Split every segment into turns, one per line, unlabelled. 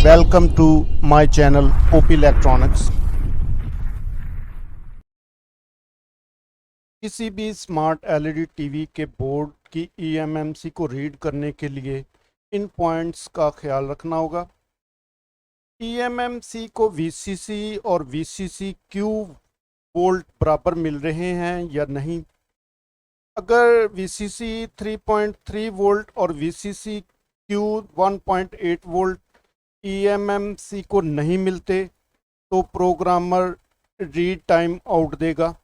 Welcome to my channel OP Electronics। किसी भी smart LED TV के बोर्ड की ईएमएमसी को रीड करने के लिए इन पॉइंट्स का ख्याल रखना होगा। ईएमएमसी को वीसीसी और वीसीसी क्यू वोल्ट बराबर मिल रहे हैं या नहीं। अगर वीसीसी 3.3 वोल्ट और वीसीसी क्यू 1.8 वोल्ट ईएमएमसी को नहीं मिलते तो प्रोग्रामर रीड टाइम आउट देगा।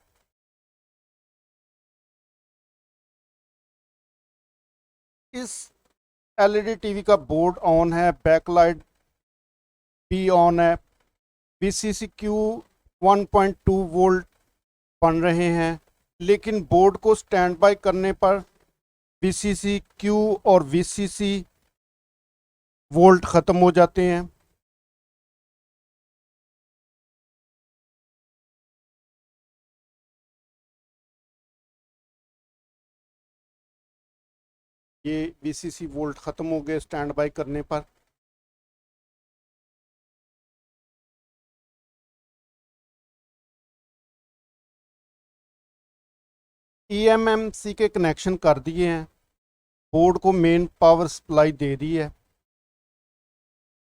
इस एलईडी टीवी का बोर्ड ऑन है, बैकलाइट भी ऑन है, वीसीसी क्यू 1.2 वोल्ट बन रहे हैं, लेकिन बोर्ड को स्टैंड बाय करने पर वीसीसी क्यू और वीसीसी वोल्ट ख़त्म हो जाते हैं। ये वीसीसी वोल्ट ख़त्म हो गए स्टैंड बाय करने पर। ईएमएमसी के कनेक्शन कर दिए हैं, बोर्ड को मेन पावर सप्लाई दे दी है।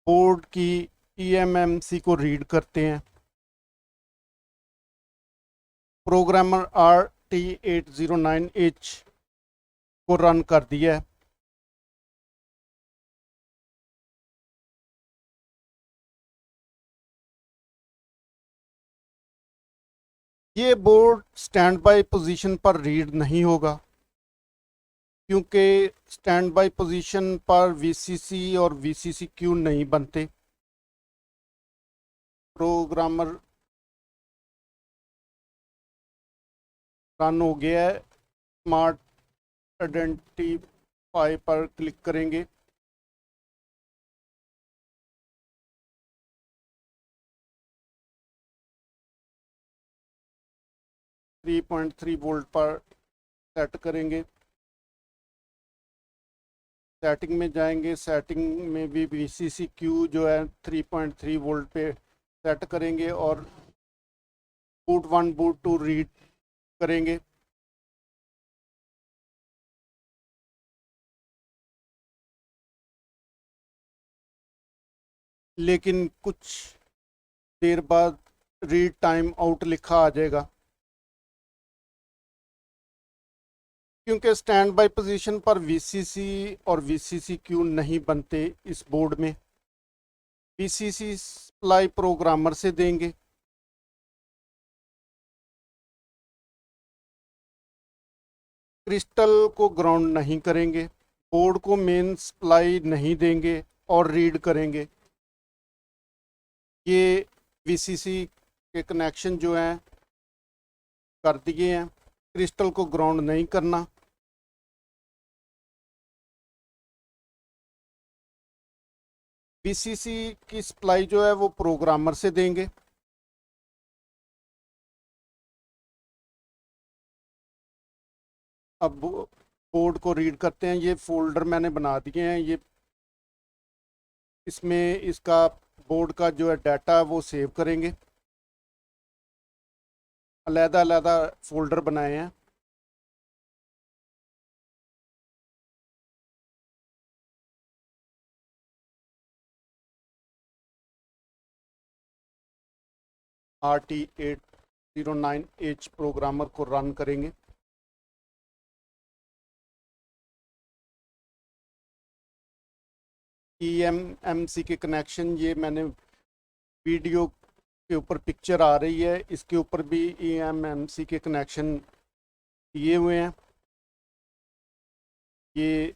बोर्ड की ईएमएमसी को रीड करते हैं। प्रोग्रामर RT809H को रन कर दिया है। ये बोर्ड स्टैंड बाय पोजीशन पर रीड नहीं होगा, क्योंकि स्टैंड बाय पोजीशन पर वीसीसी और वीसीसी क्यू नहीं बनते। प्रोग्रामर रन हो गया है। स्मार्ट आइडेंटिफाई पर क्लिक करेंगे। थ्री 3.3 वोल्ट पर सेट करेंगे। सेटिंग में जाएंगे, सेटिंग में भी वीसीसी क्यू जो है 3.3 वोल्ट पे सेट करेंगे और बूट 1 बूट 2 रीड करेंगे। लेकिन कुछ देर बाद रीड टाइम आउट लिखा आ जाएगा, क्योंकि स्टैंड बाय पोजीशन पर वीसीसी और वीसीसी क्यू नहीं बनते। इस बोर्ड में वीसीसी सप्लाई प्रोग्रामर से देंगे। क्रिस्टल को ग्राउंड नहीं करेंगे, बोर्ड को मेन सप्लाई नहीं देंगे और रीड करेंगे। ये वीसीसी के कनेक्शन जो हैं कर दिए हैं। क्रिस्टल को ग्राउंड नहीं करना। वीसीसी की सप्लाई जो है वो प्रोग्रामर से देंगे। अब बोर्ड को रीड करते हैं। ये फोल्डर मैंने बना दिए हैं। ये इसमें इसका बोर्ड का जो है डाटा है वो सेव करेंगे। अलग-अलग फोल्डर बनाए हैं। RT809H प्रोग्रामर को रन करेंगे। ईएमएमसी के कनेक्शन, ये मैंने वीडियो के ऊपर पिक्चर आ रही है, इसके ऊपर भी ईएमएमसी के कनेक्शन किए हुए हैं। ये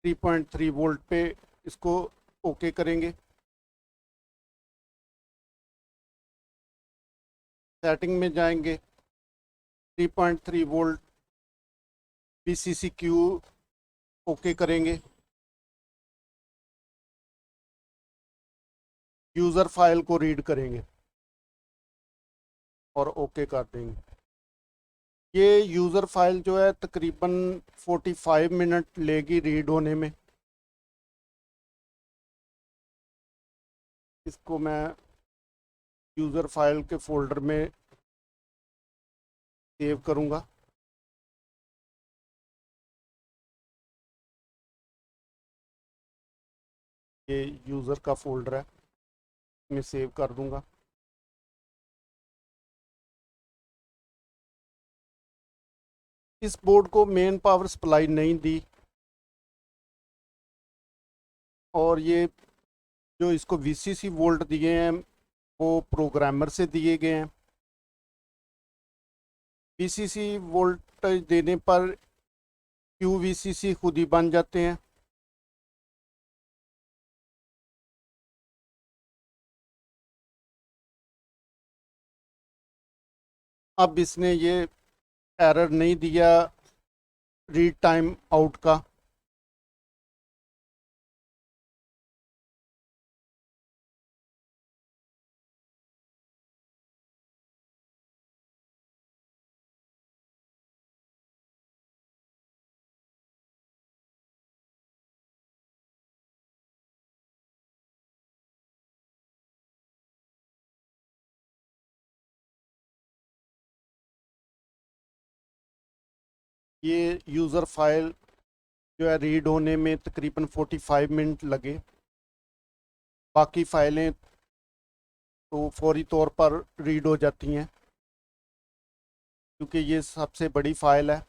3.3 वोल्ट पे इसको ओके करेंगे। सेटिंग में जाएंगे, 3.3 वोल्ट वीसीसी क्यू ओके करेंगे। यूज़र फाइल को रीड करेंगे और ओके कर देंगे। ये यूज़र फाइल जो है तकरीबन 45 मिनट लेगी रीड होने में। इसको मैं यूज़र फाइल के फोल्डर में सेव करूँगा। ये यूज़र का फोल्डर है, मैं सेव कर दूँगा। इस बोर्ड को मेन पावर सप्लाई नहीं दी, और ये जो इसको वीसीसी वोल्ट दिए हैं वो प्रोग्रामर से दिए गए हैं। वीसीसी वोल्टेज देने पर क्यूवीसीसी खुद ही बन जाते हैं। अब इसने ये एरर नहीं दिया रीड टाइम आउट का। ये यूज़र फाइल जो है रीड होने में तकरीबन 45 मिनट लगे। बाकी फ़ाइलें तो फौरी तौर पर रीड हो जाती हैं, क्योंकि ये सबसे बड़ी फ़ाइल है।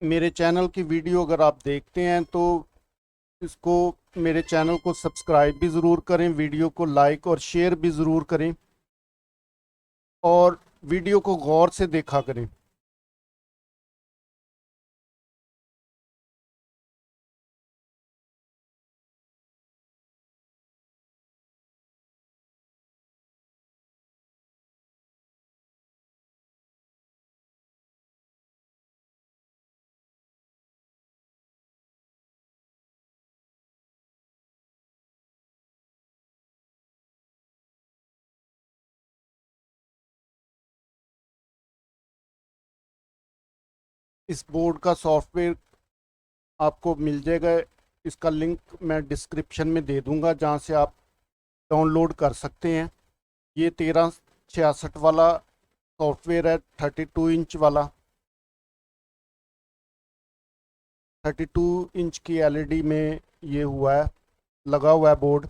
मेरे चैनल की वीडियो अगर आप देखते हैं तो इसको, मेरे चैनल को सब्सक्राइब भी ज़रूर करें, वीडियो को लाइक और शेयर भी ज़रूर करें, और वीडियो को गौर से देखा करें। इस बोर्ड का सॉफ्टवेयर आपको मिल जाएगा, इसका लिंक मैं डिस्क्रिप्शन में दे दूंगा, जहां से आप डाउनलोड कर सकते हैं। ये 1366 वाला सॉफ्टवेयर है, 32 इंच वाला। 32 इंच की एलईडी में ये हुआ है, लगा हुआ है बोर्ड।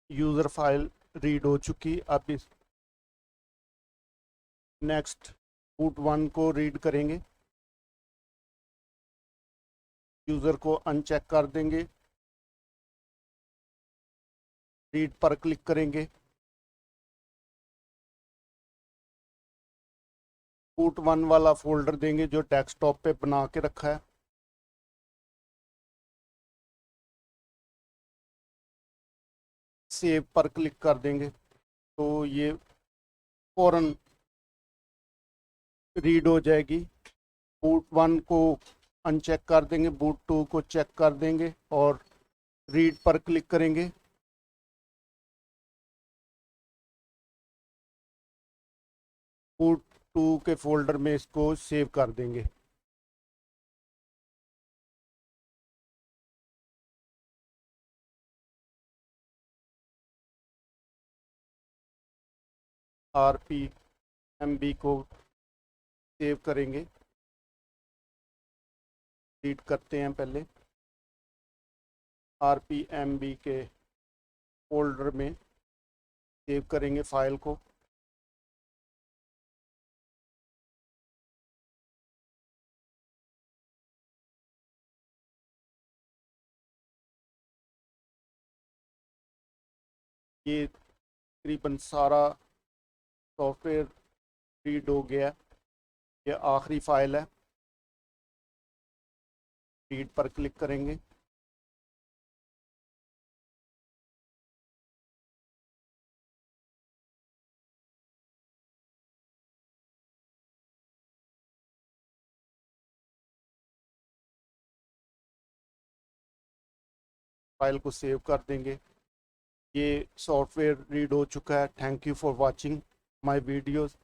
यूज़र फाइल रीड हो चुकी। अब इस नेक्स्ट बूट 1 को रीड करेंगे। यूज़र को अनचेक कर देंगे, रीड पर क्लिक करेंगे। बूट 1 वाला फोल्डर देंगे जो डेस्कटॉप पे बना के रखा है। सेव पर क्लिक कर देंगे तो ये फौरन रीड हो जाएगी। बूट 1 को अनचेक कर देंगे, बूट 2 को चेक कर देंगे और रीड पर क्लिक करेंगे। बूट 2 के फोल्डर में इसको सेव कर देंगे। RPMB को सेव करेंगे। रीड करते हैं पहले। RPMB के फोल्डर में सेव करेंगे फाइल को। ये तकरीबन सारा सॉफ्टवेयर रीड हो गया। ये आखिरी फाइल है, रीड पर क्लिक करेंगे। फाइल को सेव कर देंगे। ये सॉफ्टवेयर रीड हो चुका है। Thank you for watching my videos.